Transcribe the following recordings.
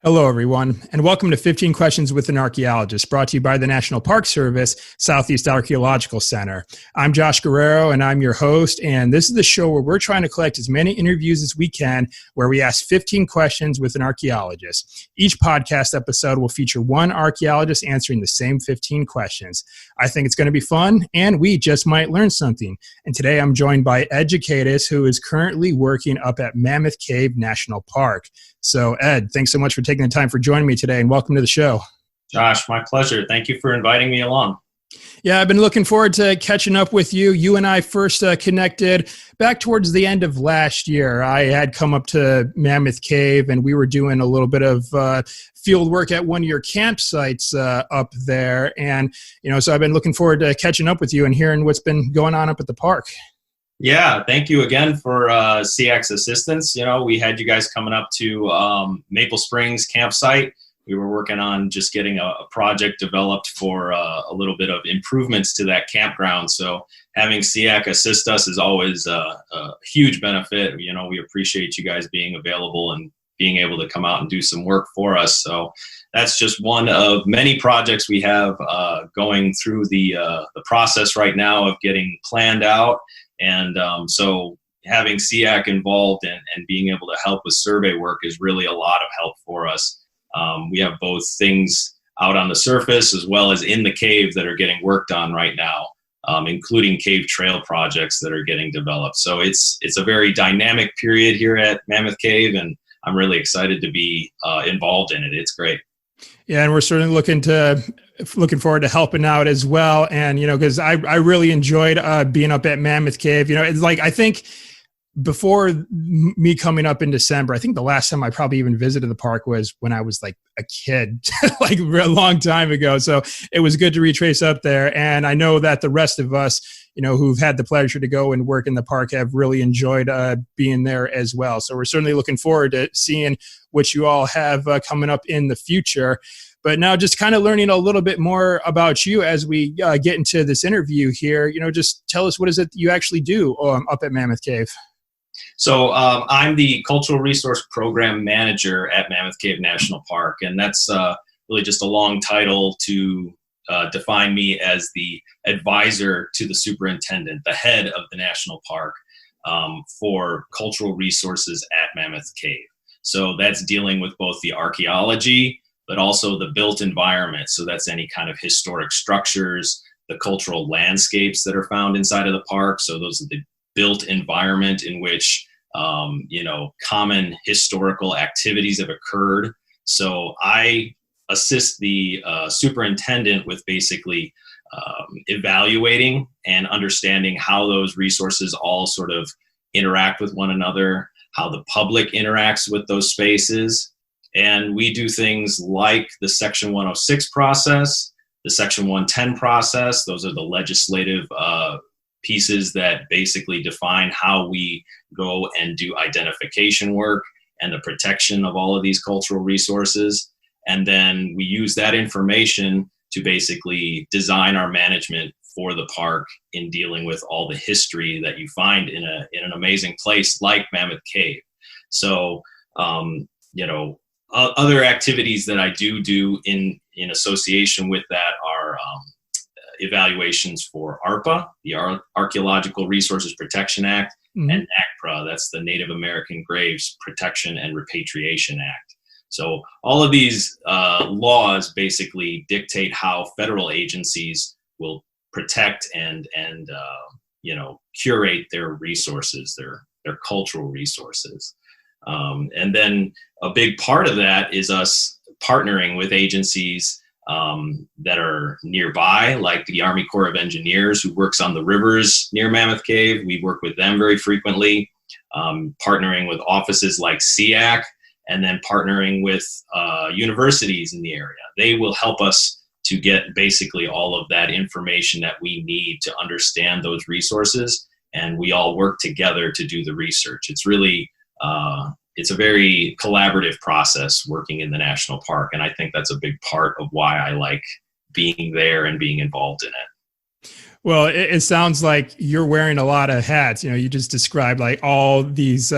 Hello, everyone, and welcome to 15 Questions with an Archaeologist, brought to you by the National Park Service, Southeast Archaeological Center. I'm Josh Guerrero, and I'm your host, and this is the show where we're trying to collect as many interviews as we can, where we ask 15 questions with an archaeologist. Each podcast episode will feature one archaeologist answering the same 15 questions. I think it's going to be fun, and we just might learn something. And today I'm joined by Ed Jakaitis, who is currently working up at Mammoth Cave National Park. So, Ed, thanks so much for taking the time for joining me today, and welcome to the show. Josh, my pleasure. Thank you for inviting me along. Yeah, I've been looking forward to catching up with you. You and I first connected back towards the end of last year. I had come up to Mammoth Cave, and we were doing a little bit of field work at one of your campsites up there. And, so I've been looking forward to catching up with you and hearing what's been going on up at the park. Yeah, thank you again for SEAC's assistance. We had you guys coming up to Maple Springs campsite. We were working on just getting a project developed for a little bit of improvements to that campground. So having SEAC assist us is always a huge benefit. We appreciate you guys being available and being able to come out and do some work for us. So that's just one of many projects we have going through the process right now of getting planned out. And so having SEAC involved and being able to help with survey work is really a lot of help for us. We have both things out on the surface as well as in the cave that are getting worked on right now, including cave trail projects that are getting developed. So it's a very dynamic period here at Mammoth Cave, and I'm really excited to be involved in it. It's great. Yeah, and we're certainly looking forward to helping out as well. And, because I really enjoyed being up at Mammoth Cave. It's like, I think before me coming up in December, I think the last time I probably even visited the park was when I was like a kid, like a long time ago. So it was good to retrace up there. And I know that the rest of us, who've had the pleasure to go and work in the park have really enjoyed being there as well. So we're certainly looking forward to seeing what you all have coming up in the future. But now just kind of learning a little bit more about you as we get into this interview here, just tell us, what is it that you actually do up at Mammoth Cave? So I'm the Cultural Resource Program Manager at Mammoth Cave National Park, and that's really just a long title to define me as the advisor to the superintendent, the head of the national park for cultural resources at Mammoth Cave. So that's dealing with both the archaeology, but also the built environment. So that's any kind of historic structures, the cultural landscapes that are found inside of the park. So those are the built environment in which, common historical activities have occurred. So I assist the superintendent with basically evaluating and understanding how those resources all sort of interact with one another, how the public interacts with those spaces. And we do things like the Section 106 process, the Section 110 process. Those are the legislative pieces that basically define how we go and do identification work and the protection of all of these cultural resources. And then we use that information to basically design our management for the park in dealing with all the history that you find in an amazing place like Mammoth Cave. So, other activities that I do in association with that are evaluations for ARPA, the Archaeological Resources Protection Act, and NAGPRA, that's the Native American Graves Protection and Repatriation Act. So all of these laws basically dictate how federal agencies will protect and curate their resources, their cultural resources. And then a big part of that is us partnering with agencies that are nearby, like the Army Corps of Engineers, who works on the rivers near Mammoth Cave. We work with them very frequently, partnering with offices like SEAC, and then partnering with universities in the area. They will help us to get basically all of that information that we need to understand those resources, and we all work together to do the research. It's really it's a very collaborative process working in the national park, and I think that's a big part of why I like being there and being involved in it. Well, it sounds like you're wearing a lot of hats. You just described like all these,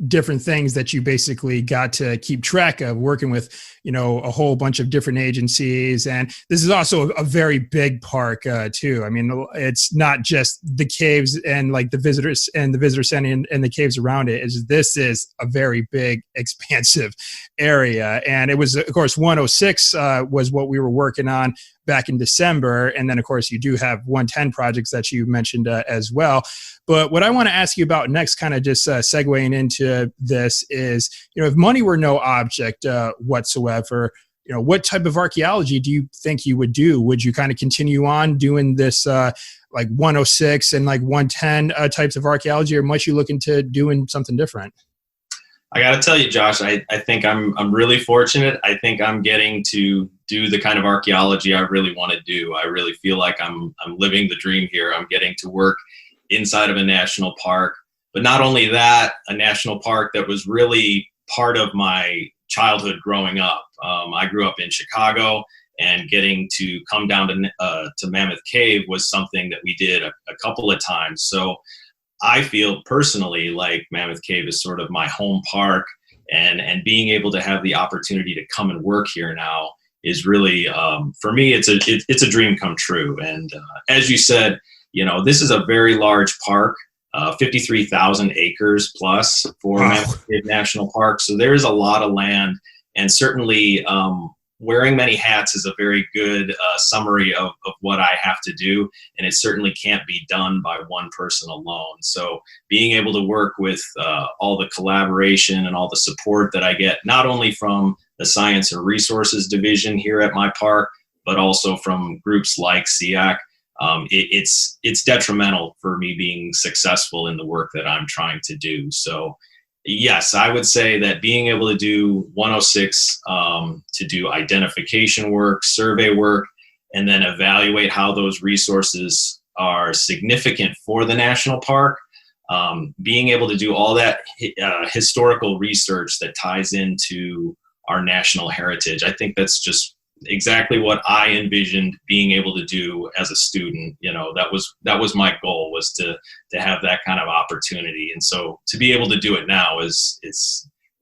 different things that you basically got to keep track of, working with, a whole bunch of different agencies. And this is also a very big park too. I mean, it's not just the caves and like the visitors and the visitor center and the caves around it. This is a very big, expansive area. And it was, of course, 106 was what we were working on back in December. And then, of course, you do have 110 projects that you mentioned as well. But what I want to ask you about next, kind of just segueing into this is, if money were no object whatsoever, what type of archaeology do you think you would do? Would you kind of continue on doing this like 106 and like 110 types of archaeology, or might you look into doing something different? I got to tell you, Josh, I think I'm really fortunate. I think I'm getting to do the kind of archaeology I really want to do. I really feel like I'm living the dream here. I'm getting to work inside of a national park, but not only that, a national park that was really part of my childhood growing up. I grew up in Chicago, and getting to come down to Mammoth Cave was something that we did a couple of times. So I feel personally like Mammoth Cave is sort of my home park, and being able to have the opportunity to come and work here now is really, for me, it's a dream come true. And as you said, this is a very large park, 53,000 acres plus for Mammoth Cave National Park. So there is a lot of land, and certainly wearing many hats is a very good summary of what I have to do, and it certainly can't be done by one person alone. So being able to work with all the collaboration and all the support that I get, not only from the Science and Resources Division here at my park, but also from groups like SEAC, it's detrimental for me being successful in the work that I'm trying to do. So yes, I would say that being able to do 106, to do identification work, survey work, and then evaluate how those resources are significant for the national park, being able to do all that historical research that ties into our national heritage, I think that's just exactly what I envisioned being able to do as a student. That was my goal, was to have that kind of opportunity. And so to be able to do it now is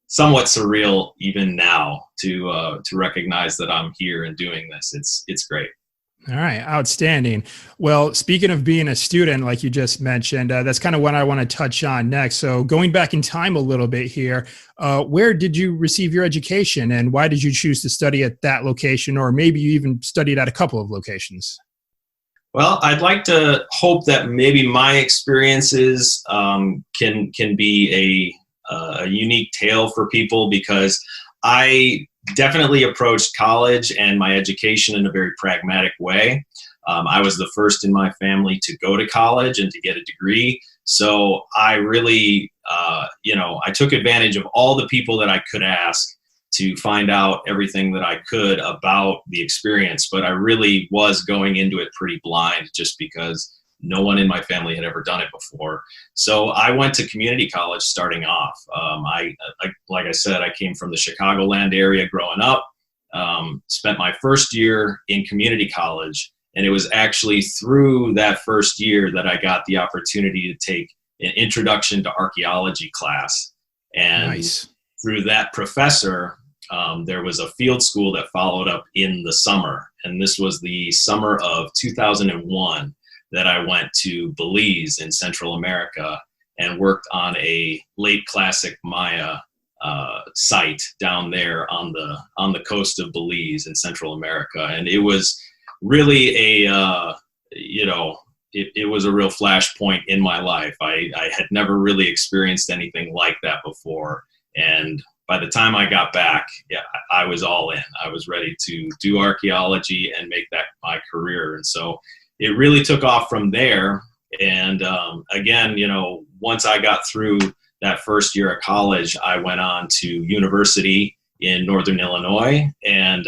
somewhat surreal even now, to recognize that I'm here and doing this. It's great. All right. Outstanding. Well, speaking of being a student, like you just mentioned, that's kind of what I want to touch on next. So going back in time a little bit here, where did you receive your education, and why did you choose to study at that location, or maybe you even studied at a couple of locations? Well, I'd like to hope that maybe my experiences can be a unique tale for people, because I definitely approached college and my education in a very pragmatic way. I was the first in my family to go to college and to get a degree. So I really, I took advantage of all the people that I could ask to find out everything that I could about the experience. But I really was going into it pretty blind, just because no one in my family had ever done it before. So I went to community college starting off. Like I said, I came from the Chicagoland area growing up, spent my first year in community college. And it was actually through that first year that I got the opportunity to take an introduction to archaeology class. And nice. Through that professor, there was a field school that followed up in the summer. And this was the summer of 2001. That I went to Belize in Central America and worked on a late classic Maya site down there on the coast of Belize in Central America. And it was really it was a real flashpoint in my life. I had never really experienced anything like that before. And by the time I got back, I was all in. I was ready to do archaeology and make that my career. And so it really took off from there. And again, once I got through that first year of college, I went on to university in Northern Illinois. And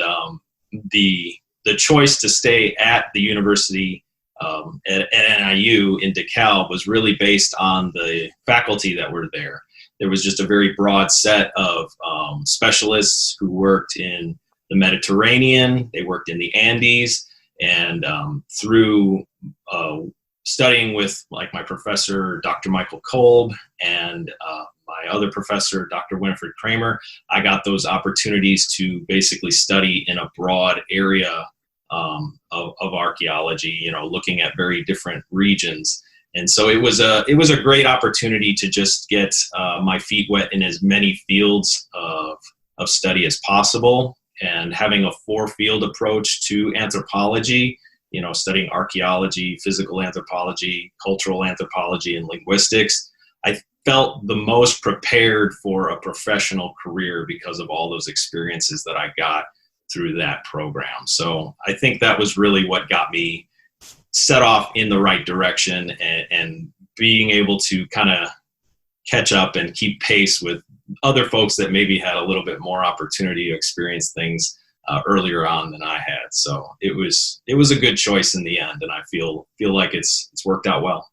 the choice to stay at the university at NIU in DeKalb was really based on the faculty that were there. There was just a very broad set of specialists who worked in the Mediterranean. They worked in the Andes. And through studying with like my professor, Dr. Michael Kolb, and my other professor, Dr. Winifred Kramer, I got those opportunities to basically study in a broad area of archaeology, you know, looking at very different regions. And so it was a great opportunity to just get my feet wet in as many fields of study as possible, and having a 4-field approach to anthropology, you know, studying archaeology, physical anthropology, cultural anthropology, and linguistics. I felt the most prepared for a professional career because of all those experiences that I got through that program. So I think that was really what got me set off in the right direction, and being able to kind of catch up and keep pace with other folks that maybe had a little bit more opportunity to experience things earlier on than I had. So it was a good choice in the end, and I feel like it's worked out well.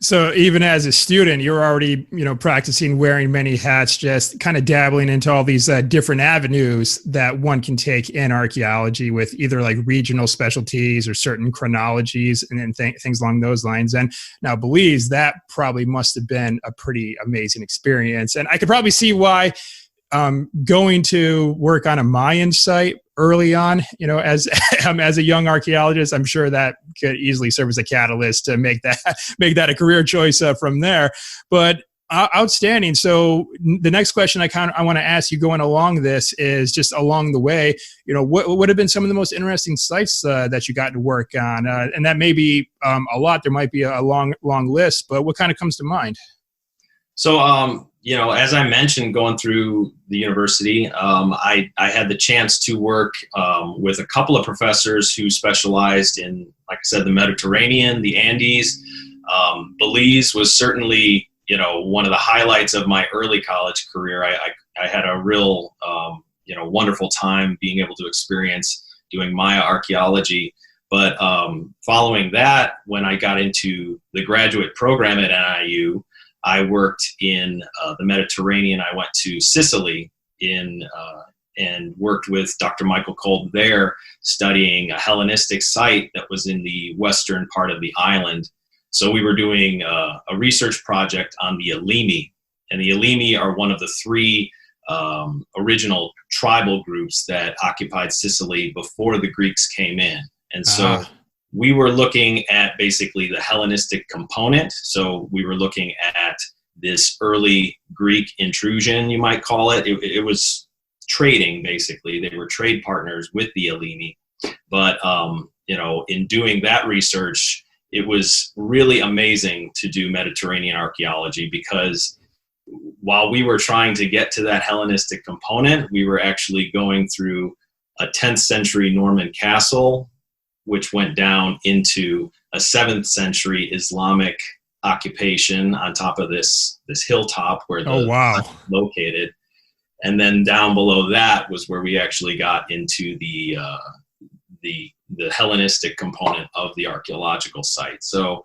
So even as a student, you're already, you know, practicing wearing many hats, just kind of dabbling into all these different avenues that one can take in archaeology, with either like regional specialties or certain chronologies and things along those lines. And now Belize, that probably must have been a pretty amazing experience. And I could probably see why going to work on a Mayan site early on, you know, as a young archaeologist, I'm sure that could easily serve as a catalyst to make that a career choice from there. But outstanding. So the next question I want to ask you going along this is, just along the way, you know, what would have been some of the most interesting sites that you got to work on? And that may be a lot. There might be a long list, but what kind of comes to mind? So, you know, as I mentioned, going through the university, I had the chance to work with a couple of professors who specialized in, like I said, the Mediterranean, the Andes. Belize was certainly, you know, one of the highlights of my early college career. I had a real, you know, wonderful time being able to experience doing Maya archaeology. But following that, when I got into the graduate program at NIU, I worked in the Mediterranean. I went to Sicily and worked with Dr. Michael Kolb there, studying a Hellenistic site that was in the western part of the island. So we were doing a research project on the Elimi. And the Elimi are one of the 3 original tribal groups that occupied Sicily before the Greeks came in. And so we were looking at basically the Hellenistic component. So we were looking at this early Greek intrusion, you might call it. It was trading, basically. They were trade partners with the Elimi. But, you know, in doing that research, it was really amazing to do Mediterranean archaeology, because while we were trying to get to that Hellenistic component, we were actually going through a 10th century Norman castle, which went down into a 7th century Islamic occupation on top of this hilltop where the located. And then down below that was where we actually got into the Hellenistic component of the archaeological site. So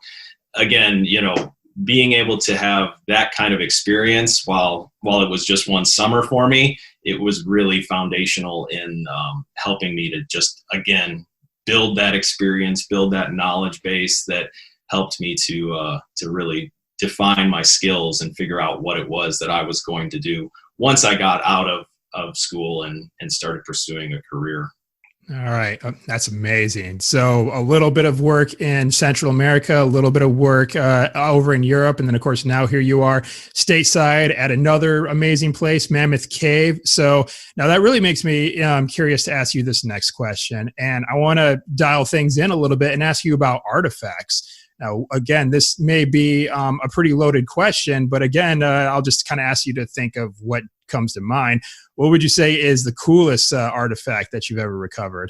again, you know, being able to have that kind of experience while it was just one summer for me, it was really foundational in helping me to just, again, build that experience, build that knowledge base that helped me to really define my skills and figure out what it was that I was going to do once I got out of school and started pursuing a career. All right. That's amazing. So a little bit of work in Central America, a little bit of work over in Europe. And then, of course, now here you are stateside at another amazing place, Mammoth Cave. So now that really makes me curious to ask you this next question. And I want to dial things in a little bit and ask you about artifacts. Now, again, this may be a pretty loaded question, but again, I'll just kind of ask you to think of what comes to mind. What would you say is the coolest artifact that you've ever recovered?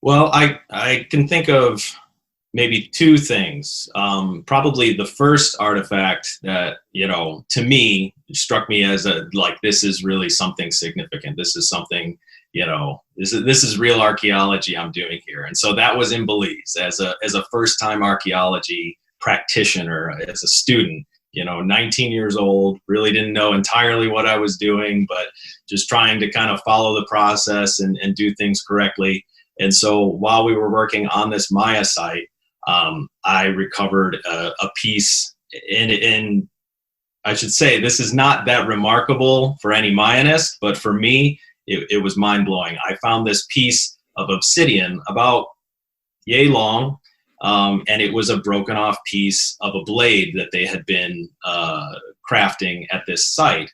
Well, I can think of maybe 2 things. Probably the first artifact that, you know, to me, struck me as this is really something significant. This is something, you know, this is real archaeology I'm doing here. And so that was in Belize as a first-time archaeology practitioner, as a student. You know, 19 years old, really didn't know entirely what I was doing, but just trying to kind of follow the process and do things correctly. And so while we were working on this Maya site, I recovered a piece in I should say, this is not that remarkable for any Mayanist, but for me, it was mind-blowing. I found this piece of obsidian about yay long, and it was a broken off piece of a blade that they had been crafting at this site.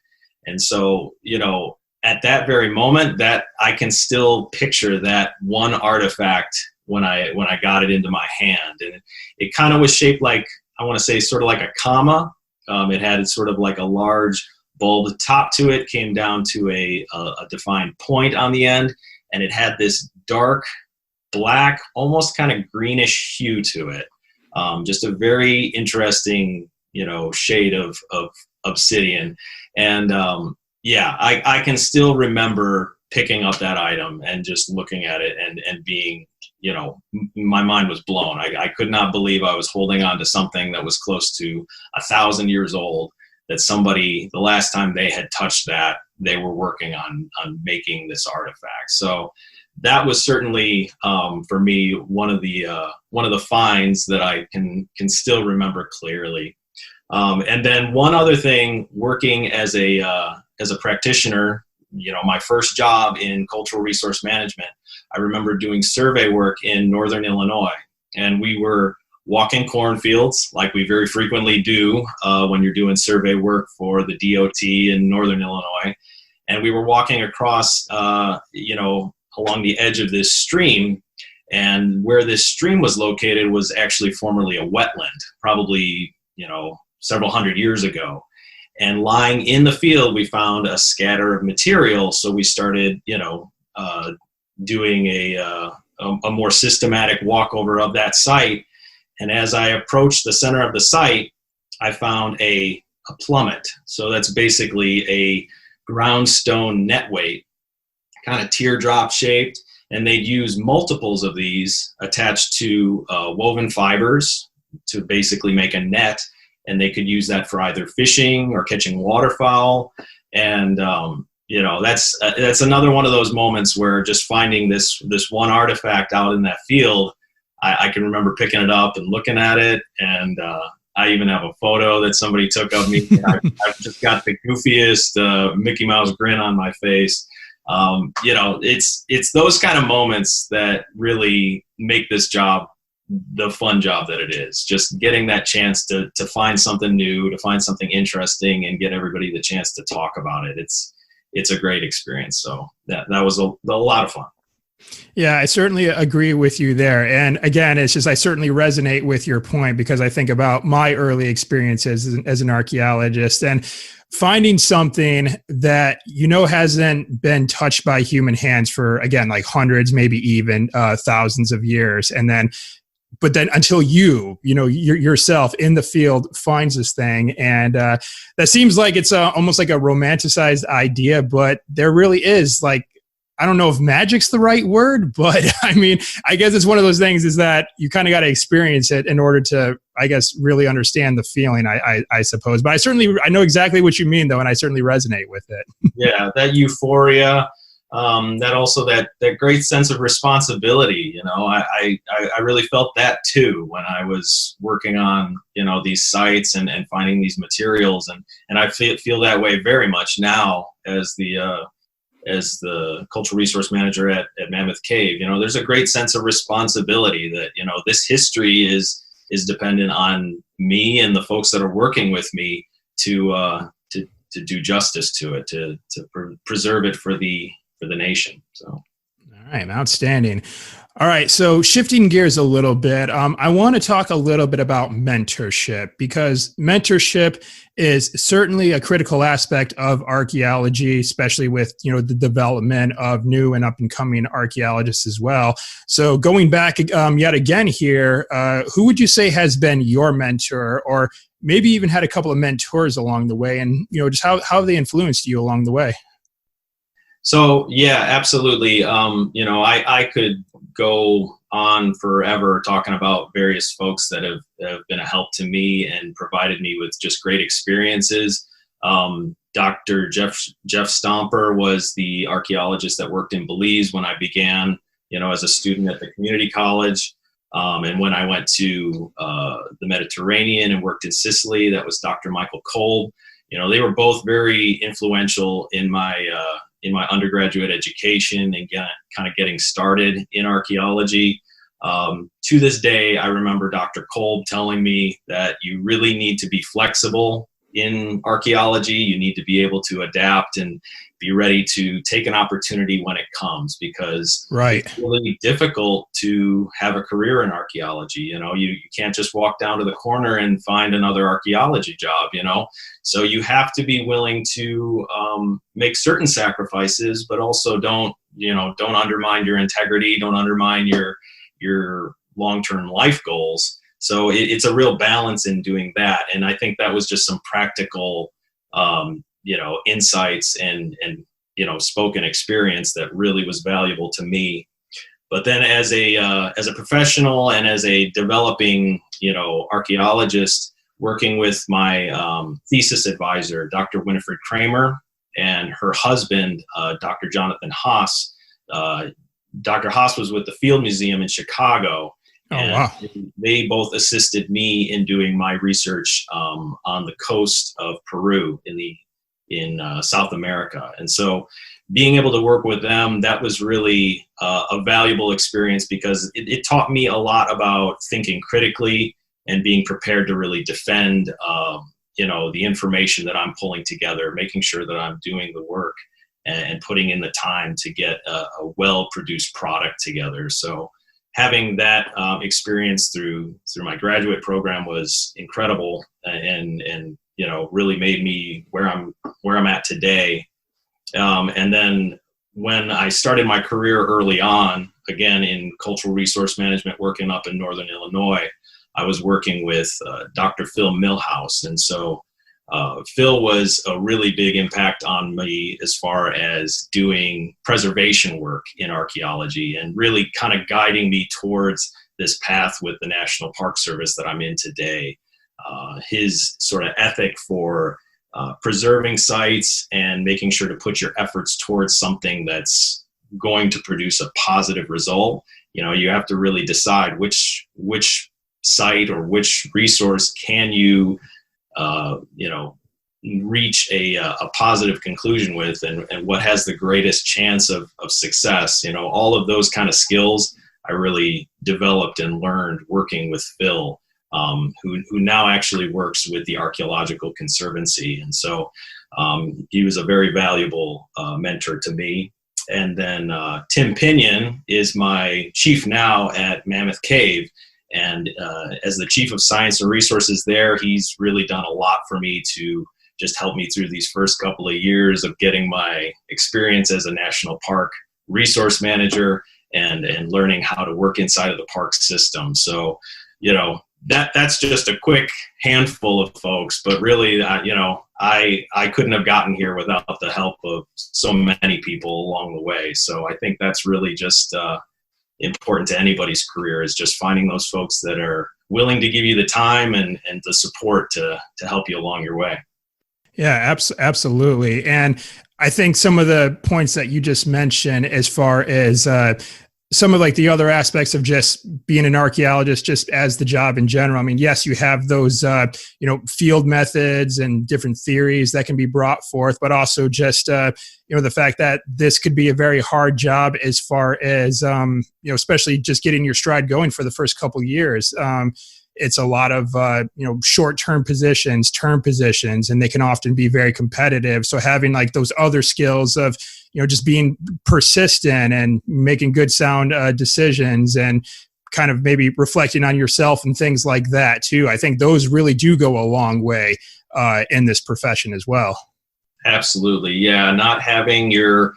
And so, you know, at that very moment, that I can still picture that one artifact when I got it into my hand. And it kind of was shaped like, I want to say, sort of like a comma. It had sort of like a large bulb top to it, came down to a defined point on the end, and it had this dark black, almost kind of greenish hue to it. Just a very interesting, you know, shade of obsidian. And yeah, I can still remember picking up that item and just looking at it and being, you know, my mind was blown. I could not believe I was holding on to something that was close to 1,000 years old, that somebody, the last time they had touched that, they were working on making this artifact. So that was certainly, for me, one of the finds that I can still remember clearly. And then one other thing, working as a practitioner, you know, my first job in cultural resource management, I remember doing survey work in northern Illinois, and we were walking cornfields like we very frequently do when you're doing survey work for the DOT in northern Illinois. And we were walking across, you know, along the edge of this stream, and where this stream was located was actually formerly a wetland, probably, you know, several hundred years ago. And lying in the field, we found a scatter of material. So we started, you know, doing a more systematic walkover of that site. And as I approached the center of the site, I found a plummet. So that's basically a ground stone net weight, kind of teardrop shaped. And they'd use multiples of these attached to woven fibers to basically make a net. And they could use that for either fishing or catching waterfowl. And you know, that's another one of those moments where just finding this one artifact out in that field, I can remember picking it up and looking at it. And I even have a photo that somebody took of me. I've just got the goofiest Mickey Mouse grin on my face. You know, it's those kind of moments that really make this job the fun job that it is. Just getting that chance to find something new, to find something interesting, and get everybody the chance to talk about it. It's a great experience. So that was a lot of fun. Yeah, I certainly agree with you there. And again, it's just, I certainly resonate with your point, because I think about my early experiences as an archaeologist and finding something that, you know, hasn't been touched by human hands for, again, like hundreds, maybe even thousands of years. But then until you know, yourself in the field finds this thing. And that seems like it's almost like a romanticized idea, but there really is, like, I don't know if magic's the right word, but I mean, I guess it's one of those things is that you kind of got to experience it in order to, I guess, really understand the feeling, I suppose. But I know exactly what you mean, though, and I certainly resonate with it. Yeah, that euphoria, that great sense of responsibility. You know, I really felt that too when I was working on, you know, these sites and finding these materials, and I feel that way very much now as the cultural resource manager at Mammoth Cave. You know, there's a great sense of responsibility that, you know, this history is dependent on me and the folks that are working with me to do justice to it, to preserve it for the nation. So. All right, outstanding. All right, so shifting gears a little bit, I want to talk a little bit about mentorship, because mentorship is certainly a critical aspect of archaeology, especially with, you know, the development of new and up and coming archaeologists as well. So going back yet again here, who would you say has been your mentor, or maybe even had a couple of mentors along the way, and, you know, just how have they influenced you along the way? So yeah, absolutely. You know, I could go on forever talking about various folks that have been a help to me and provided me with just great experiences. Dr. Jeff Stomper was the archaeologist that worked in Belize when I began as a student at the community college. And when I went to the Mediterranean and worked in Sicily, that was Dr. Michael Kolb. They were both very influential in my undergraduate education and kind of getting started in archaeology. To this day, I remember Dr. Kolb telling me that you really need to be flexible in archaeology. You need to be able to adapt and be ready to take an opportunity when it comes, because it's really difficult to have a career in archaeology. You can't just walk down to the corner and find another archaeology job, so you have to be willing to make certain sacrifices, but also don't undermine your integrity, don't undermine your long-term life goals. So it's a real balance in doing that. And I think that was just some practical, insights and spoken experience that really was valuable to me. But then as a professional and as a developing, archaeologist, working with my thesis advisor, Dr. Winifred Kramer, and her husband, Dr. Jonathan Haas. Dr. Haas was with the Field Museum in Chicago. And wow. They both assisted me in doing my research on the coast of Peru in South America. And so being able to work with them, that was really a valuable experience, because it taught me a lot about thinking critically and being prepared to really defend the information that I'm pulling together, making sure that I'm doing the work and putting in the time to get a well-produced product together. So having that experience through my graduate program was incredible, and really made me where I'm at today. And then when I started my career early on, again in cultural resource management, working up in Northern Illinois, I was working with Dr. Phil Millhouse, and so Phil was a really big impact on me as far as doing preservation work in archaeology, and really kind of guiding me towards this path with the National Park Service that I'm in today. His sort of ethic for preserving sites and making sure to put your efforts towards something that's going to produce a positive result. You have to really decide which site or which resource can you reach a positive conclusion with, and what has the greatest chance of success. All of those kind of skills I really developed and learned working with Phil, who now actually works with the Archaeological Conservancy. And so he was a very valuable mentor to me. And then Tim Pinion is my chief now at Mammoth Cave. And as the chief of science and resources there, he's really done a lot for me to just help me through these first couple of years of getting my experience as a national park resource manager and learning how to work inside of the park system. So, that's just a quick handful of folks, but really, I couldn't have gotten here without the help of so many people along the way. So I think that's really just important to anybody's career, is just finding those folks that are willing to give you the time and the support to help you along your way. Yeah, absolutely. And I think some of the points that you just mentioned, as far as some of like the other aspects of just being an archaeologist, just as the job in general. I mean, yes, you have those, field methods and different theories that can be brought forth, but also just, the fact that this could be a very hard job as far as, especially just getting your stride going for the first couple of years. It's a lot of, short-term positions, term positions, and they can often be very competitive. So having like those other skills of, just being persistent and making good sound decisions and kind of maybe reflecting on yourself and things like that too. I think those really do go a long way in this profession as well. Absolutely. Yeah. Not having your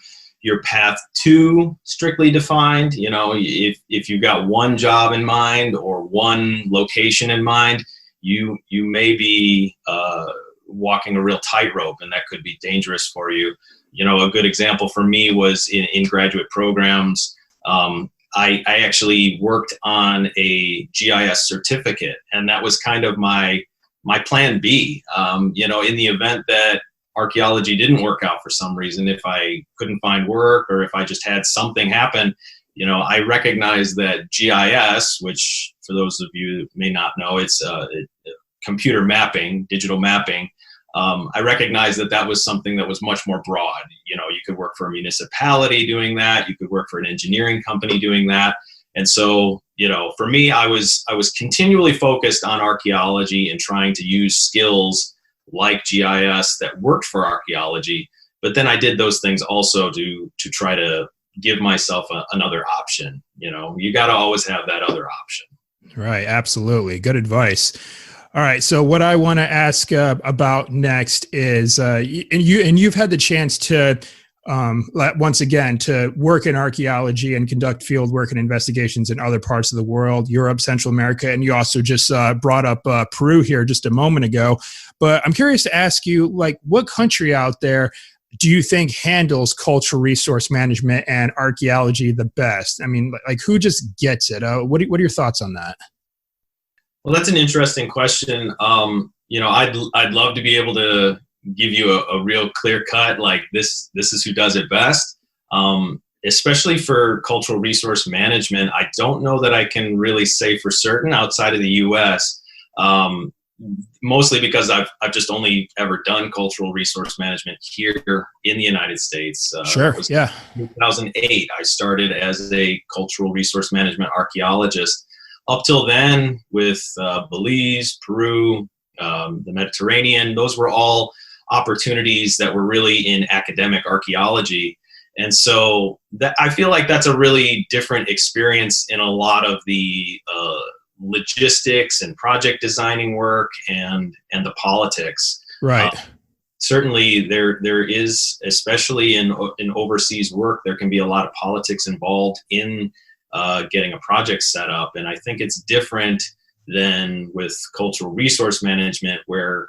path too strictly defined. If you've got one job in mind or one location in mind, you may be walking a real tightrope, and that could be dangerous for you. A good example for me was in graduate programs. I actually worked on a GIS certificate, and that was kind of my plan B. In the event that archaeology didn't work out for some reason, if I couldn't find work or if I just had something happen, I recognize that GIS, which for those of you who may not know, it's computer mapping, digital mapping. I recognize that was something that was much more broad. You could work for a municipality doing that. You could work for an engineering company doing that. And so, for me, I was continually focused on archaeology and trying to use skills like GIS that worked for archaeology. But then I did those things also to try to give myself another option. You got to always have that other option. Right. Absolutely. Good advice. All right. So what I want to ask about next is, you've had the chance to, once again, to work in archaeology and conduct field work and investigations in other parts of the world, Europe, Central America, and you also just brought up Peru here just a moment ago. But I'm curious to ask you, what country out there do you think handles cultural resource management and archaeology the best? I mean, who just gets it? What are your thoughts on that? Well, that's an interesting question. I'd love to be able to give you a real clear cut, this is who does it best. Especially for cultural resource management, I don't know that I can really say for certain outside of the U.S. Mostly because I've just only ever done cultural resource management here in the United States. Sure. Yeah. In 2008, I started as a cultural resource management archaeologist. Up till then, with Belize, Peru, the Mediterranean, those were all opportunities that were really in academic archaeology. And so I feel like that's a really different experience in a lot of the logistics and project designing work and the politics. Right. Certainly there is, especially in overseas work, there can be a lot of politics involved in getting a project set up. And I think it's different than with cultural resource management, where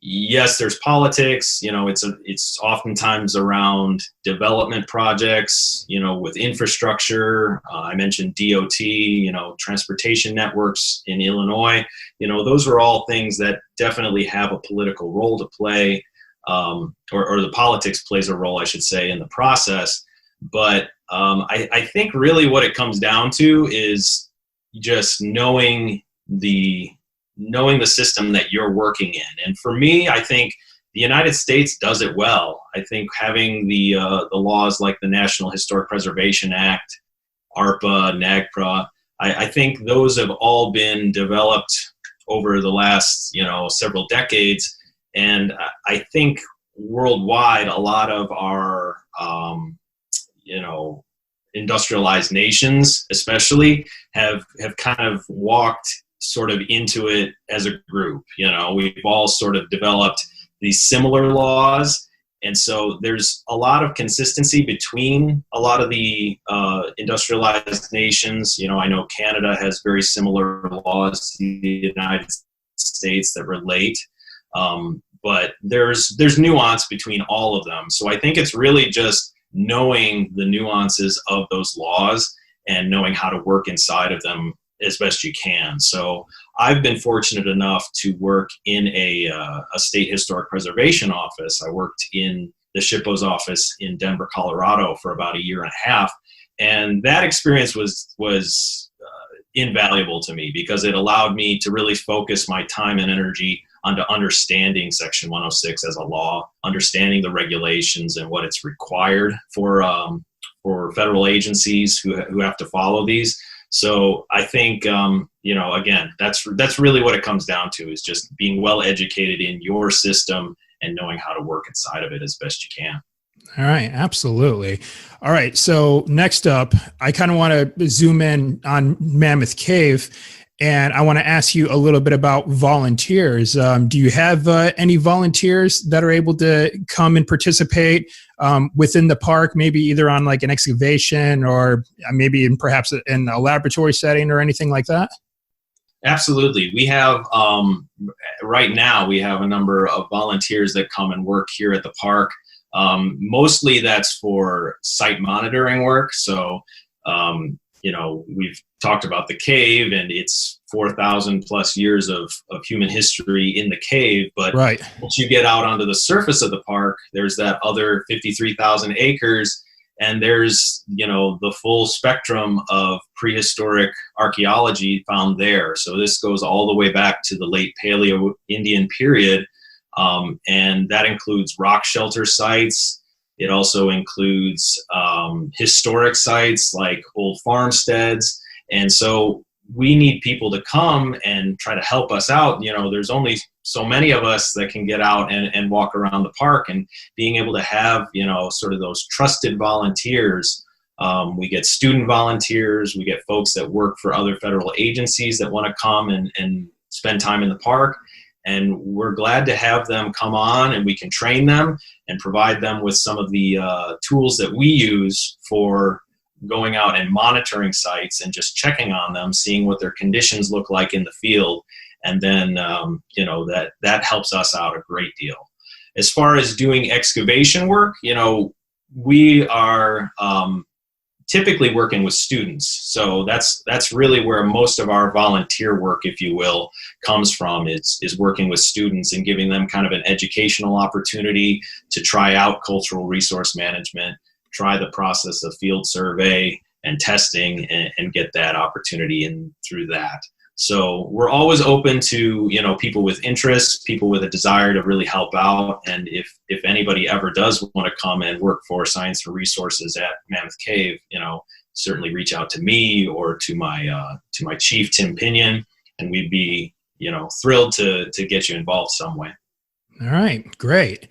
yes, there's politics, it's oftentimes around development projects, with infrastructure. I mentioned DOT, transportation networks in Illinois, those are all things that definitely have a political role to play, or the politics plays a role, I should say, in the process. But I think really what it comes down to is just knowing the system that you're working in. And for me, I think the United States does it well. I think having the laws like the National Historic Preservation Act, ARPA, NAGPRA, I think those have all been developed over the last, several decades. And I think worldwide, a lot of our, industrialized nations especially have kind of walked sort of into it as a group. We've all sort of developed these similar laws. And so there's a lot of consistency between a lot of the industrialized nations. I know Canada has very similar laws to the United States that relate. But there's nuance between all of them. So I think it's really just knowing the nuances of those laws and knowing how to work inside of them as best you can. So I've been fortunate enough to work in a state historic preservation office. I worked in the SHPO's office in Denver, Colorado for about a year and a half. And that experience was invaluable to me because it allowed me to really focus my time and energy onto understanding Section 106 as a law, understanding the regulations and what it's required for federal agencies who have to follow these. So I think, again, that's really what it comes down to, is just being well educated in your system and knowing how to work inside of it as best you can. All right. Absolutely. All right. So next up, I kind of want to zoom in on Mammoth Cave, and I want to ask you a little bit about volunteers. Do you have any volunteers that are able to come and participate within the park, maybe either on like an excavation or maybe perhaps in a laboratory setting or anything like that? Absolutely. We have, right now, we have a number of volunteers that come and work here at the park. Mostly that's for site monitoring work. So, we've talked about the cave and its 4,000 plus years of human history in the cave. But right. Once you get out onto the surface of the park, there's that other 53,000 acres. And there's, the full spectrum of prehistoric archaeology found there. So this goes all the way back to the late Paleo-Indian period. And that includes rock shelter sites. It also includes historic sites like old farmsteads. And so we need people to come and try to help us out. There's only so many of us that can get out and walk around the park, and being able to have, sort of those trusted volunteers. We get student volunteers, we get folks that work for other federal agencies that want to come and spend time in the park. And we're glad to have them come on, and we can train them and provide them with some of the tools that we use for going out and monitoring sites and just checking on them, seeing what their conditions look like in the field. And then, that helps us out a great deal. As far as doing excavation work, we are typically working with students. So that's really where most of our volunteer work, if you will, comes from, is working with students and giving them kind of an educational opportunity to try out cultural resource management, try the process of field survey and testing, and get that opportunity in through that. So we're always open to, people with interest, people with a desire to really help out. And if anybody ever does want to come and work for Science and Resources at Mammoth Cave, certainly reach out to me or to my chief, Tim Pinion, and we'd be, thrilled to get you involved some way. All right, great.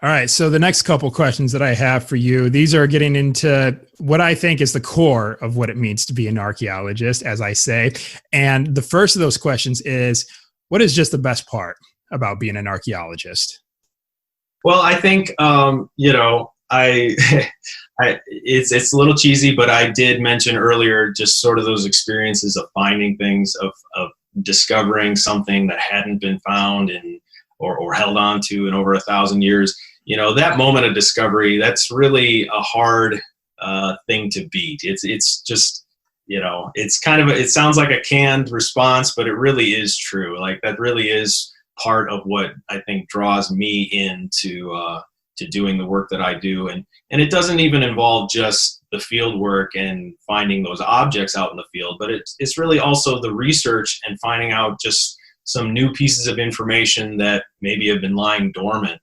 All right, so the next couple questions that I have for you, these are getting into what I think is the core of what it means to be an archaeologist, as I say. And the first of those questions is, what is just the best part about being an archaeologist? Well, I think, it's a little cheesy, but I did mention earlier just sort of those experiences of finding things, of discovering something that hadn't been found or held on to in over 1,000 years. That moment of discovery, that's really a hard thing to beat. It's just, it's kind of, it sounds like a canned response, but it really is true. Like, that really is part of what I think draws me into to doing the work that I do. And it doesn't even involve just the field work and finding those objects out in the field, but it's really also the research and finding out just some new pieces of information that maybe have been lying dormant.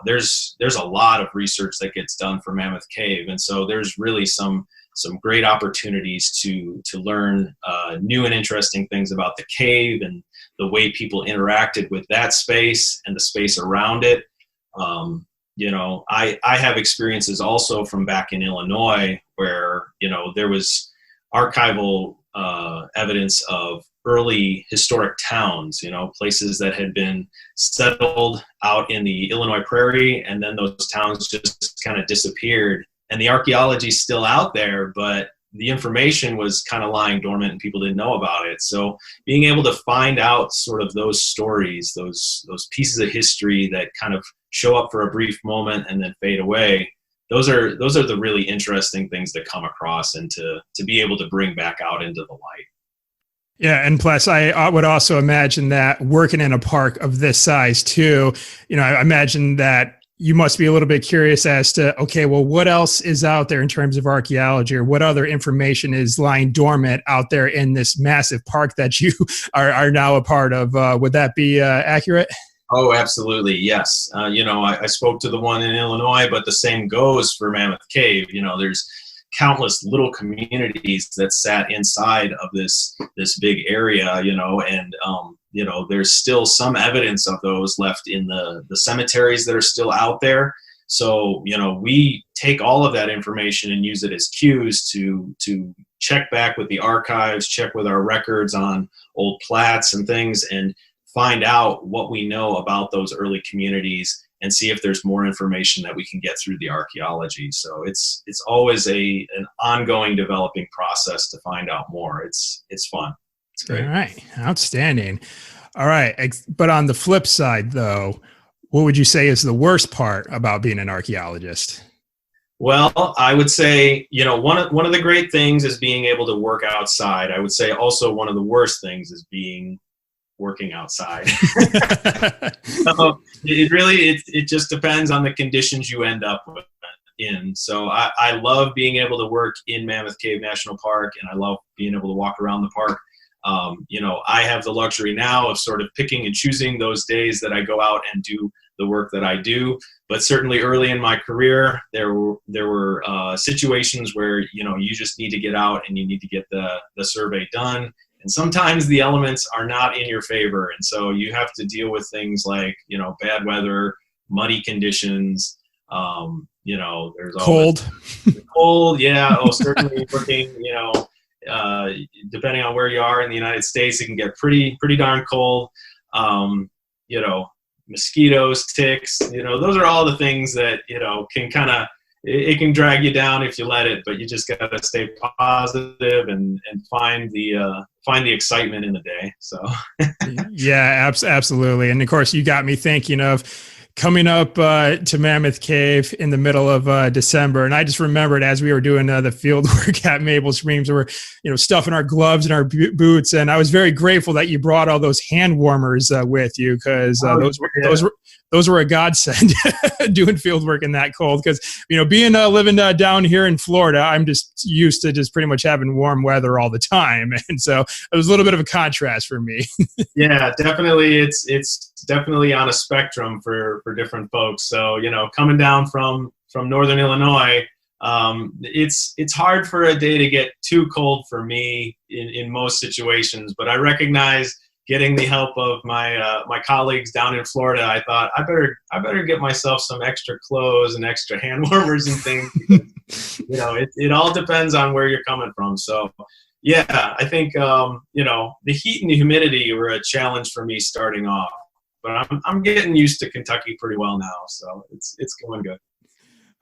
There's a lot of research that gets done for Mammoth Cave, and so there's really some great opportunities to learn new and interesting things about the cave and the way people interacted with that space and the space around it. I have experiences also from back in Illinois where there was archival evidence of early historic towns, places that had been settled out in the Illinois prairie, and then those towns just kind of disappeared. And the archaeology is still out there, but the information was kind of lying dormant and people didn't know about it. So being able to find out sort of those stories, those pieces of history that kind of show up for a brief moment and then fade away, those are the really interesting things to come across and to be able to bring back out into the light. Yeah. And plus, I would also imagine that working in a park of this size too, I imagine that you must be a little bit curious as to, okay, well, what else is out there in terms of archaeology, or what other information is lying dormant out there in this massive park that you are now a part of? Would that be accurate? Oh, absolutely. Yes. I spoke to the one in Illinois, but the same goes for Mammoth Cave. There's countless little communities that sat inside of this big area, and there's still some evidence of those left in the cemeteries that are still out there. So, we take all of that information and use it as cues to check back with the archives, check with our records on old plats and things, and find out what we know about those early communities and see if there's more information that we can get through the archaeology. So it's always an ongoing developing process to find out more. It's fun. It's great. All right. Outstanding. All right. But on the flip side though, what would you say is the worst part about being an archaeologist? Well, I would say, one of the great things is being able to work outside. I would say also one of the worst things is working outside. So it just depends on the conditions you end up with. in. So I love being able to work in Mammoth Cave National Park, and I love being able to walk around the park. I have the luxury now of sort of picking and choosing those days that I go out and do the work that I do. But certainly early in my career, there were situations where, you just need to get out and you need to get the survey done. And sometimes the elements are not in your favor. And so you have to deal with things like, bad weather, muddy conditions, there's cold. Cold. Yeah. Oh, certainly working, depending on where you are in the United States, it can get pretty darn cold. Mosquitoes, ticks, those are all the things that, can kind of, it can drag you down if you let it, but you just got to stay positive and find the excitement in the day. So yeah, absolutely. And of course you got me thinking of coming up to Mammoth Cave in the middle of December. And I just remembered as we were doing the field work at Maple Springs, we were, stuffing our gloves and our boots. And I was very grateful that you brought all those hand warmers with you, because those were a godsend doing field work in that cold. Because, being living down here in Florida, I'm just used to just pretty much having warm weather all the time. And so it was a little bit of a contrast for me. Yeah, definitely. It's definitely on a spectrum for different folks. So, coming down from Northern Illinois, it's hard for a day to get too cold for me in most situations, but I recognize getting the help of my colleagues down in Florida, I thought I better get myself some extra clothes and extra hand warmers and things. Because, it all depends on where you're coming from. So yeah, I think the heat and the humidity were a challenge for me starting off, but I'm getting used to Kentucky pretty well now, so it's going good.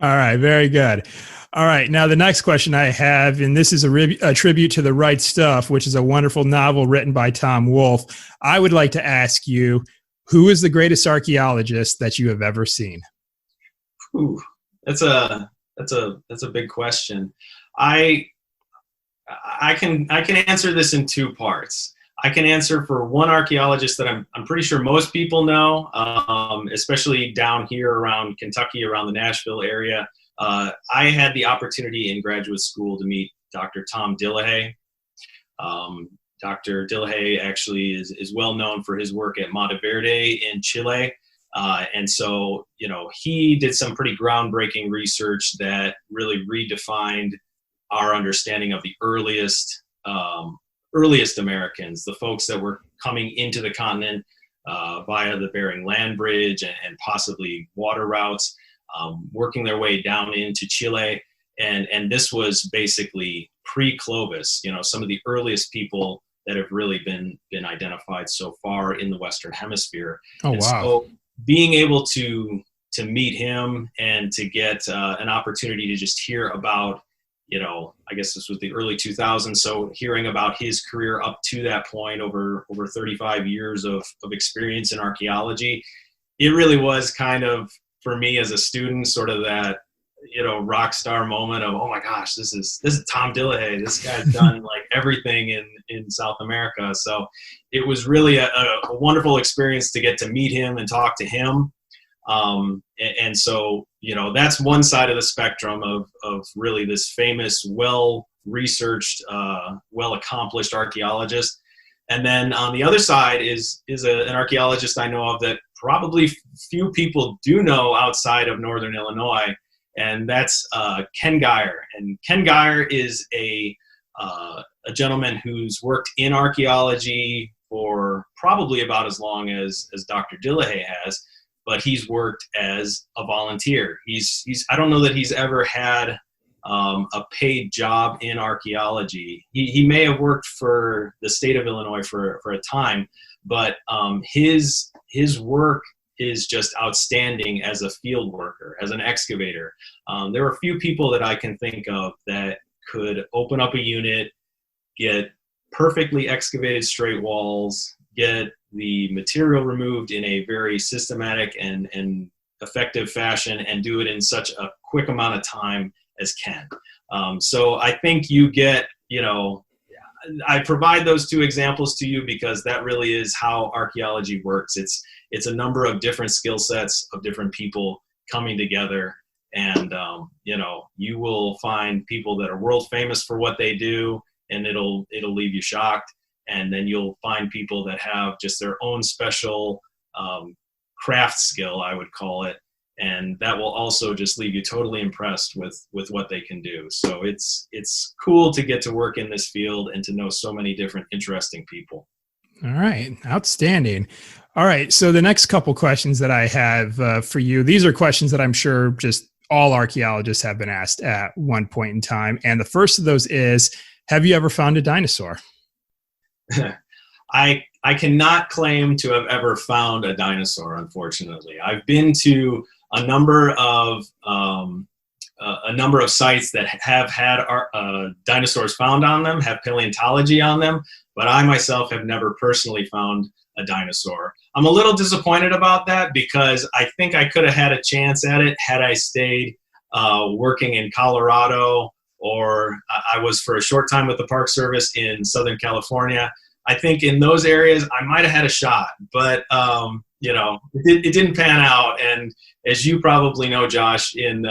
All right, very good. All right, now the next question I have, and this is a tribute to The Right Stuff, which is a wonderful novel written by Tom Wolfe. I would like to ask you, who is the greatest archaeologist that you have ever seen? Ooh, that's a big question. I can answer this in two parts. I can answer for one archaeologist that I'm pretty sure most people know, especially down here around Kentucky, around the Nashville area. I had the opportunity in graduate school to meet Dr. Tom Dillehay. Dr. Dillehay actually is well known for his work at Monteverde in Chile. And so, he did some pretty groundbreaking research that really redefined our understanding of the earliest Americans, the folks that were coming into the continent via the Bering Land Bridge and possibly water routes, working their way down into Chile. And this was basically pre-Clovis, some of the earliest people that have really been identified so far in the Western Hemisphere. Oh, and wow. So being able to meet him and to get an opportunity to just hear about, I guess this was the early 2000s. So hearing about his career up to that point, over 35 years of experience in archaeology, it really was kind of, for me as a student, sort of that, rock star moment of, oh my gosh, this is Tom Dillehay. This guy's done like everything in South America. So it was really a wonderful experience to get to meet him and talk to him. And so, that's one side of the spectrum of really this famous, well-researched, well-accomplished archaeologist. And then on the other side is an archaeologist I know of that probably few people do know outside of Northern Illinois, and that's Ken Geyer. And Ken Geyer is a gentleman who's worked in archaeology for probably about as long as Dr. Dillehay has. But he's worked as a volunteer. I don't know that he's ever had a paid job in archaeology. He may have worked for the state of Illinois for a time, but his work is just outstanding as a field worker, as an excavator. There are a few people that I can think of that could open up a unit, get perfectly excavated straight walls, get the material removed in a very systematic and effective fashion, and do it in such a quick amount of time as Ken. So I think you get, I provide those two examples to you because that really is how archaeology works. It's a number of different skill sets of different people coming together And, you will find people that are world famous for what they do, and it'll leave you shocked. And then you'll find people that have just their own special craft skill, I would call it. And that will also just leave you totally impressed with what they can do. So it's cool to get to work in this field and to know so many different interesting people. All right. Outstanding. All right. So the next couple questions that I have for you, these are questions that I'm sure just all archaeologists have been asked at one point in time. And the first of those is, have you ever found a dinosaur? I cannot claim to have ever found a dinosaur, unfortunately. I've been to a number of sites that have had dinosaurs found on them, have paleontology on them, but I myself have never personally found a dinosaur. I'm a little disappointed about that because I think I could have had a chance at it had I stayed working in Colorado, or I was for a short time with the Park Service in Southern California. I think in those areas I might have had a shot, but it didn't pan out. And as you probably know, Josh, in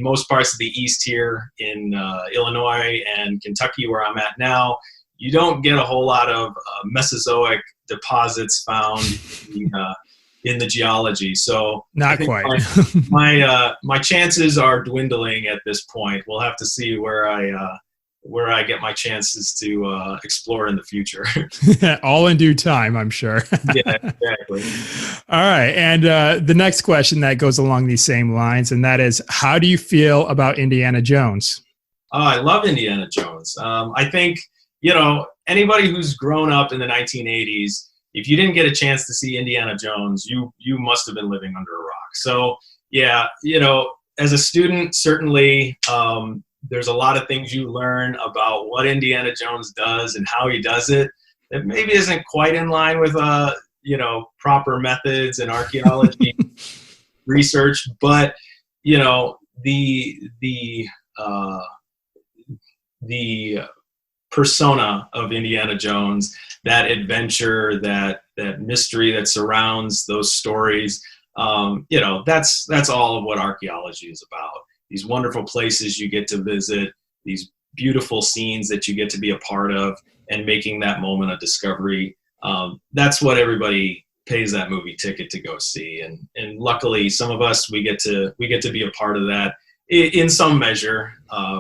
most parts of the East here, in Illinois and Kentucky, where I'm at now, you don't get a whole lot of Mesozoic deposits found in the geology. So not quite. my chances are dwindling at this point. We'll have to see where I get my chances to explore in the future. All in due time, I'm sure. Yeah, exactly. All right. And the next question that goes along these same lines, and that is, how do you feel about Indiana Jones? Oh, I love Indiana Jones. I think, anybody who's grown up in the 1980s, if you didn't get a chance to see Indiana Jones, you must have been living under a rock. So, yeah, as a student, certainly, there's a lot of things you learn about what Indiana Jones does and how he does it that maybe isn't quite in line with, proper methods and archaeology research. But, the persona of Indiana Jones, that adventure, that mystery that surrounds those stories, that's all of what archaeology is about. These wonderful places you get to visit, these beautiful scenes that you get to be a part of, and making that moment of discovery. That's what everybody pays that movie ticket to go see. And luckily, some of us, we get to be a part of that in some measure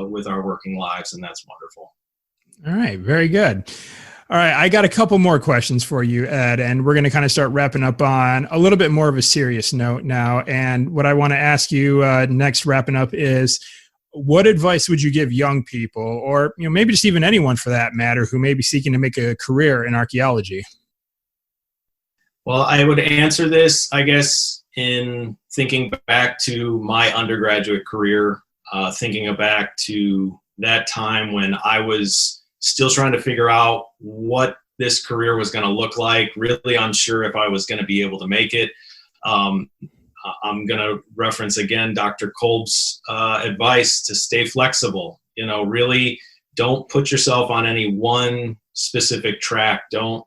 with our working lives, and that's wonderful. All right. Very good. All right. I got a couple more questions for you, Ed, and we're going to kind of start wrapping up on a little bit more of a serious note now. And what I want to ask you next, wrapping up, is what advice would you give young people, or maybe just even anyone for that matter, who may be seeking to make a career in archaeology? Well, I would answer this, I guess, in thinking back to my undergraduate career, thinking back to that time when I was still trying to figure out what this career was going to look like, really unsure if I was going to be able to make it. I'm going to reference again Dr. Kolb's advice to stay flexible. Really don't put yourself on any one specific track. Don't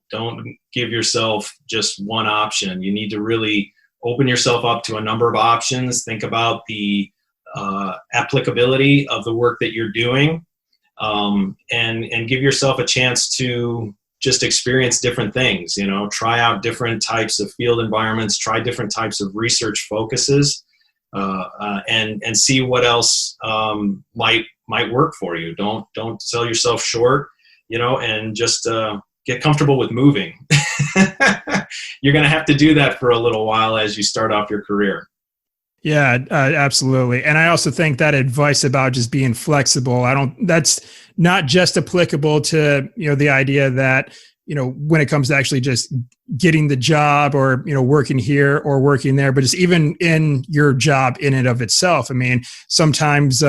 give yourself just one option. You need to really open yourself up to a number of options. Think about the applicability of the work that you're doing, and give yourself a chance to just experience different things. Try out different types of field environments, try different types of research focuses, and see what else might work for you. Don't sell yourself short, and just get comfortable with moving. You're going to have to do that for a little while as you start off your career. Yeah, absolutely. And I also think that advice about just being flexible, that's not just applicable to, the idea that, when it comes to actually just getting the job or, working here or working there, but just even in your job in and of itself. I mean, sometimes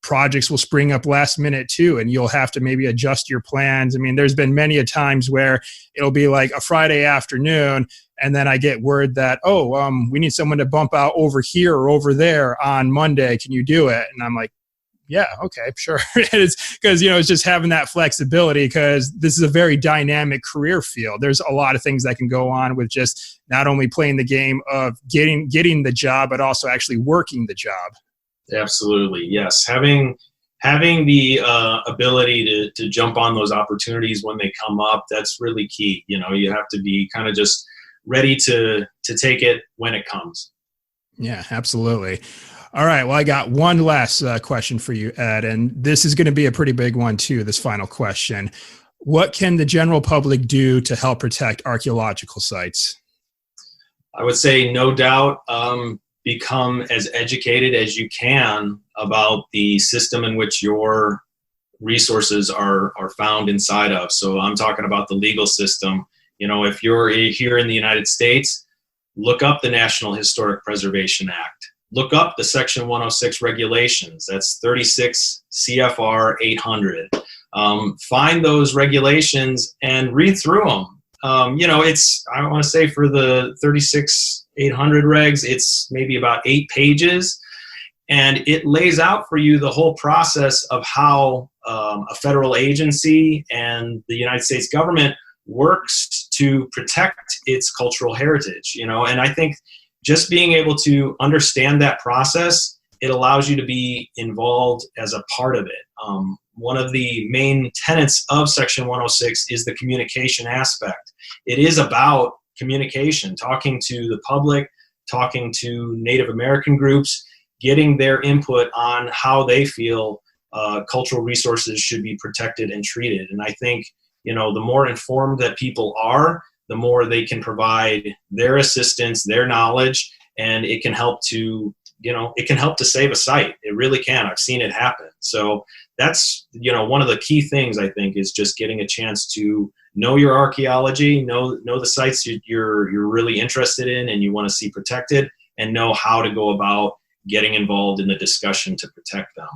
projects will spring up last minute too, and you'll have to maybe adjust your plans. I mean, there's been many a times where it'll be like a Friday afternoon, and then I get word that, we need someone to bump out over here or over there on Monday. Can you do it? And I'm like, yeah, okay, sure. It's because, it's just having that flexibility, because this is a very dynamic career field. There's a lot of things that can go on with just not only playing the game of getting the job, but also actually working the job. Absolutely, yes. Having the ability to jump on those opportunities when they come up, that's really key. You know, you have to be kind of just ready to take it when it comes. Yeah, absolutely. All right. Well, I got one last question for you, Ed, and this is going to be a pretty big one too, this final question. What can the general public do to help protect archaeological sites? I would say no doubt become as educated as you can about the system in which your resources are found inside of. So I'm talking about the legal system. You know, if you're here in the United States, look up the National Historic Preservation Act. Look up the Section 106 regulations. That's 36 CFR 800. Find those regulations and read through them. You know, I want to say for the 36 800 regs, it's maybe about 8 pages. And it lays out for you the whole process of how a federal agency and the United States government works to protect its cultural heritage, you know. And I think just being able to understand that process, it allows you to be involved as a part of it. One of the main tenets of Section 106 is the communication aspect. It is about communication, talking to the public, talking to Native American groups, getting their input on how they feel cultural resources should be protected and treated. And I think, you know, the more informed that people are, the more they can provide their assistance, their knowledge, and it can help to, you know, it can help to save a site. It really can. I've seen it happen. So that's, you know, one of the key things I think is just getting a chance to know your archaeology, know the sites you're really interested in and you want to see protected, and know how to go about getting involved in the discussion to protect them.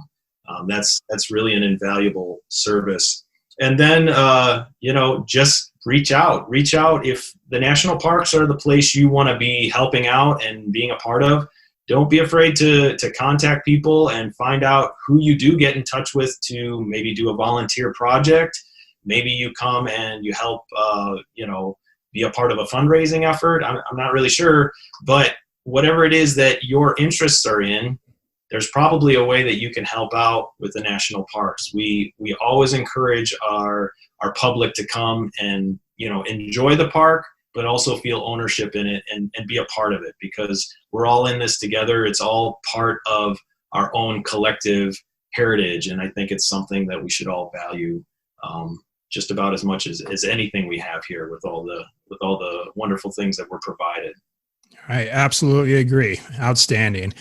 That's really an invaluable service. And then, you know, just reach out if the national parks are the place you want to be helping out and being a part of. Don't be afraid to contact people and find out who you do get in touch with to maybe do a volunteer project. Maybe you come and you help, you know, be a part of a fundraising effort. I'm not really sure, but whatever it is that your interests are in, there's probably a way that you can help out with the national parks. We always encourage our public to come and, you know, enjoy the park, but also feel ownership in it and be a part of it, because we're all in this together. It's all part of our own collective heritage. And I think it's something that we should all value just about as much as anything we have here with all the wonderful things that we're provided. I absolutely agree. Outstanding.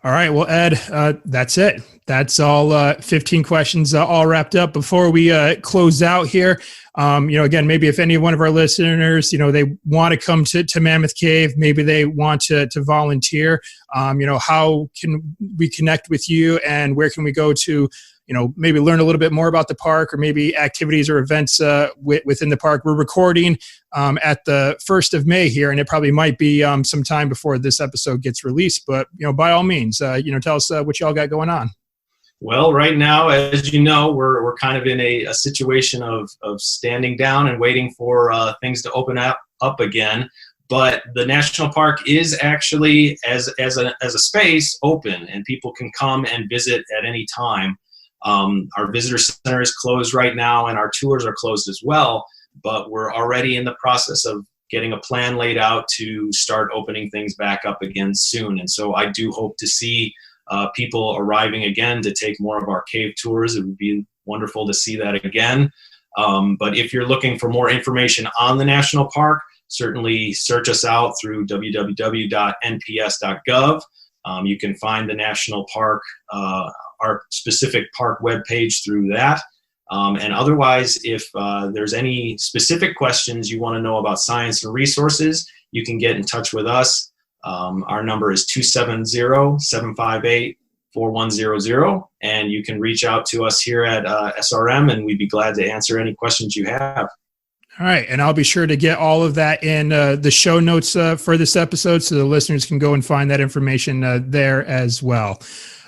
All right. Well, Ed, that's it. That's all 15 questions all wrapped up. Before we close out here, you know, again, maybe if any one of our listeners, you know, they want to come to Mammoth Cave, maybe they want to volunteer, you know, how can we connect with you and where can we go to, you know, maybe learn a little bit more about the park or maybe activities or events within the park? We're recording at the 1st of May here, and it probably might be some time before this episode gets released. But, you know, by all means, you know, tell us what y'all got going on. Well, right now, as you know, we're kind of in a situation of standing down and waiting for things to open up again. But the national park is actually, as a space, open, and people can come and visit at any time. Our visitor center is closed right now, and our tours are closed as well. But we're already in the process of getting a plan laid out to start opening things back up again soon. And so I do hope to see people arriving again to take more of our cave tours. It would be wonderful to see that again. But if you're looking for more information on the national park, certainly search us out through www.nps.gov. You can find the national park, our specific park webpage through that. And otherwise, if there's any specific questions you want to know about science and resources, you can get in touch with us. Our number is 270-758-4100, and you can reach out to us here at SRM, and we'd be glad to answer any questions you have. All right. And I'll be sure to get all of that in the show notes for this episode so the listeners can go and find that information there as well.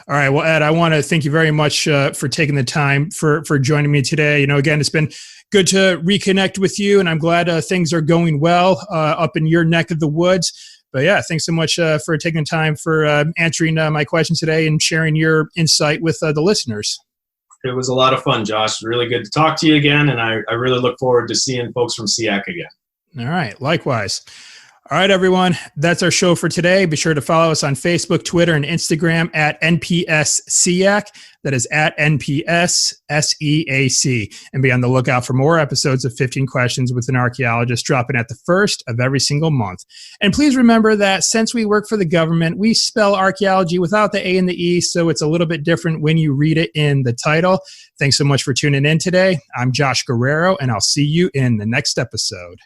All right. Well, Ed, I want to thank you very much for taking the time for joining me today. You know, again, it's been good to reconnect with you, and I'm glad things are going well up in your neck of the woods. But yeah, thanks so much for taking the time for answering my questions today and sharing your insight with the listeners. It was a lot of fun, Josh. Really good to talk to you again, and I really look forward to seeing folks from SEAC again. All right, likewise. All right, everyone, that's our show for today. Be sure to follow us on Facebook, Twitter, and Instagram at NPS-SEAC. That is at NPS-SEAC. And be on the lookout for more episodes of 15 Questions with an Archaeologist dropping at the first of every single month. And please remember that since we work for the government, we spell archaeology without the A and the E, so it's a little bit different when you read it in the title. Thanks so much for tuning in today. I'm Josh Guerrero, and I'll see you in the next episode.